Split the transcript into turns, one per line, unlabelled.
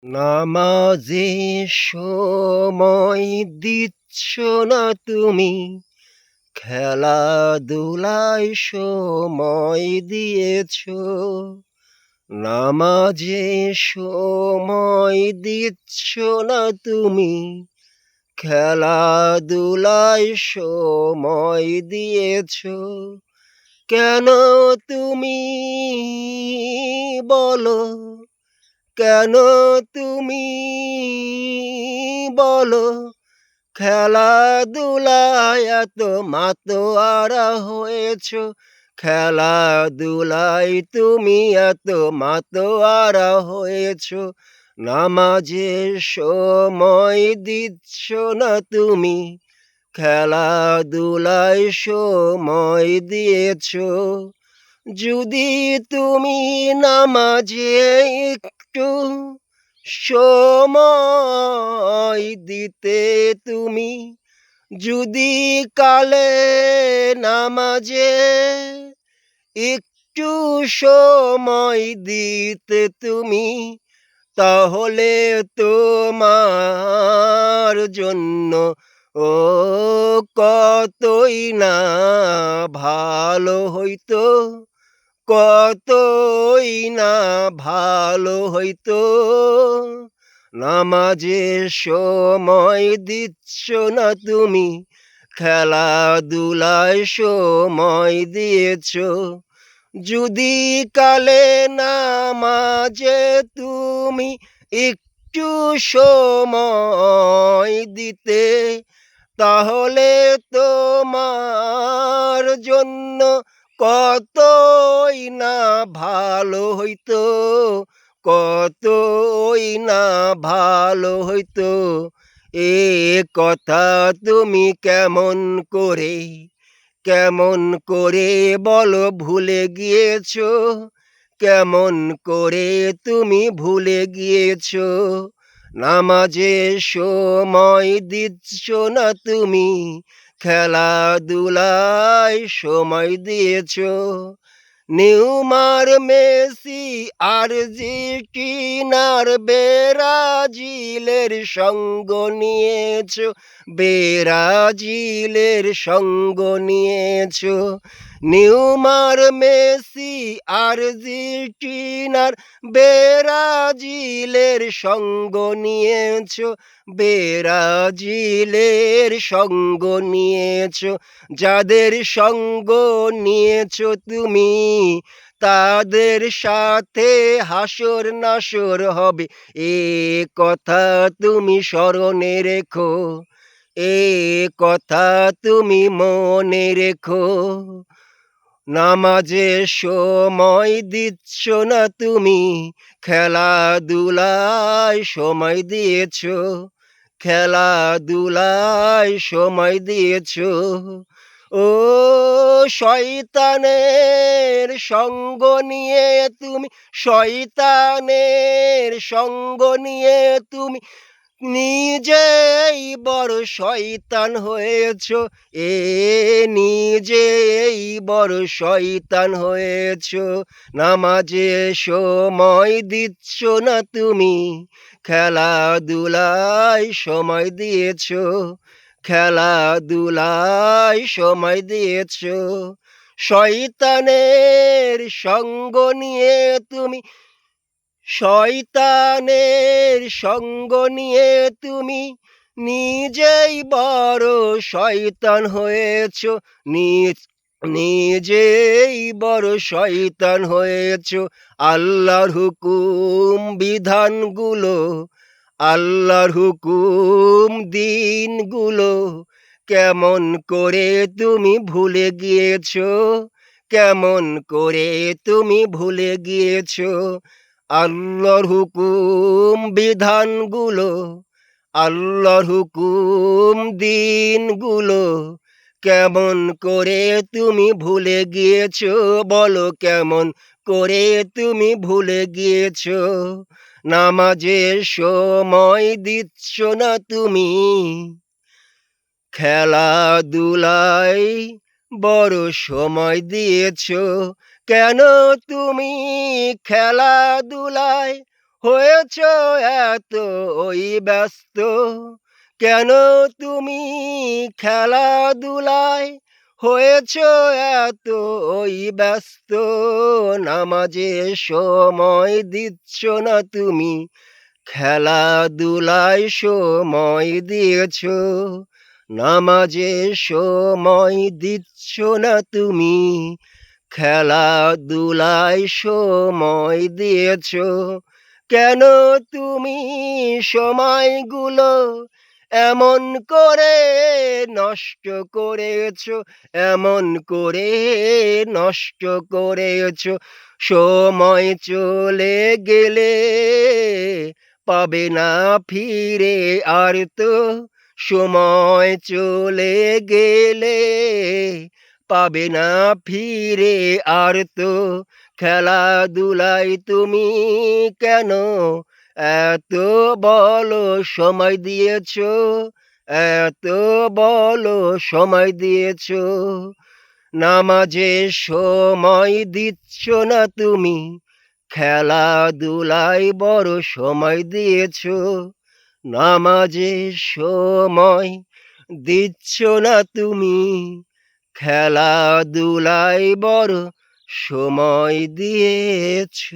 নামাজে সময় দিচ্ছ না তুমি, খেলাধুলায় সময় দিয়েছ। নামাজে সময় দিচ্ছ না তুমি, খেলাধুলায় সময় দিয়েছ। কেন তুমি বলো, কেন তুমি বলো, খেলাধুলায় এত মাতোয়ারা হয়েছ। খেলাধুলায় তুমি এত মাতোয়ারা হয়েছ। নামাজের সময় দিচ্ছ না তুমি, খেলাধুলায় সময় দিয়েছ। যদি তুমি নামাজে একটু সময় দিতে তুমি, যদি কালে নামাজে একটু সময় দিতে তুমি, তাহলে তোমার জন্য ও কতই না ভালো হইতো, কতই না ভালো হইতো। নামাজের সময় দিচ্ছ না তুমি, খেলাধুলায় সময় দিয়েছ। যদি কালে নামাজে তুমি একটু সময় দিতে, তাহলে তোমার জন্য কতই না ভালো হইতো, কতই না ভালো হইতো। এ কথা তুমি কেমন করে বলো ভুলে গিয়েছো, কেমন করে তুমি ভুলে গিয়েছো। নামাজে সময় দিচ্ছ না তুমি, খেলাধুলায় সময় দিয়েছ। নিউমার, মেসি, আর্জেন্টিনার, ব্রাজিলের সঙ্গ নিয়েছ, ব্রাজিলের সঙ্গ নিয়েছ। নিউমার, মেসি, আর্জেন্টিনার, ব্রাজিলের সঙ্গ নিয়েছ, ব্রাজিলের সঙ্গ নিয়েছ। যাদের সঙ্গ নিয়েছ তুমি, তাদের সাথে হাসর নাসর হবে, এ কথা তুমি স্মরণে রেখো, এ কথা তুমি মনে রেখো। নামাজে সময় দিচ্ছ না তুমি, খেলাধুলায় সময় দিয়েছ, খেলাধুলায় সময় দিয়েছ। ও শয়তানের সঙ্গ নিয়ে তুমি, শয়তানের সঙ্গ নিয়ে তুমি নিজেই বড় শয়তান হয়েছ, এ নিজেই বড় শয়তান হয়েছ। নামাজে সময় দিচ্ছ না তুমি, খেলাধুলায় সময় দিয়েছ, খেলাধুলায় সময় দিয়েছ। শয়তানের সঙ্গ নিয়ে তুমি, শয়তানের সঙ্গ নিয়ে তুমি নিজেই বড় শয়তান হয়েছ, নিজেই বড় শয়তান হয়েছ। আল্লাহর হুকুম বিধানগুলো, আল্লাহর হুকুম দিনগুলো কেমন করে তুমি ভুলে গিয়েছ, কেমন করে তুমি ভুলে গিয়েছ। আল্লাহর হুকুম বিধানগুলো, আল্লাহর হুকুম দিনগুলো কেমন করে তুমি ভুলে গিয়েছ, বলো কেমন করে তুমি ভুলে গিয়েছ। নামাজের সময় দিচ্ছ না তুমি, খেলাধুলায় বড় সময় দিয়েছ। কেন তুমি খেলাধুলায় হয়েছ এতই ব্যস্ত, কেন তুমি খেলাধুলায় হয়েছ এতই ব্যস্ত? নামাজে সময় দিচ্ছ না তুমি, খেলাধুলায় সময় দিয়েছ। নামাজে সময় দিচ্ছ না তুমি, খেলাধুলায় সময় দিয়েছ। কেন তুমি সময়গুলো এমন করে নষ্ট করেছ, এমন করে নষ্ট করেছ? সময় চলে গেলে পাবে না ফিরে আর তো, সময় চলে গেলে পাবে না ফিরে আর তো। খেলাধুলায় তুমি কেন এত বলো সময় দিয়েছ, এত বলো সময় দিয়েছ? নামাজে সময় দিচ্ছ না তুমি, খেলাধুলায় বড় সময় দিয়েছ। নামাজে সময় দিচ্ছ না তুমি, খেলাধুলায় বড় সময় দিয়েছ।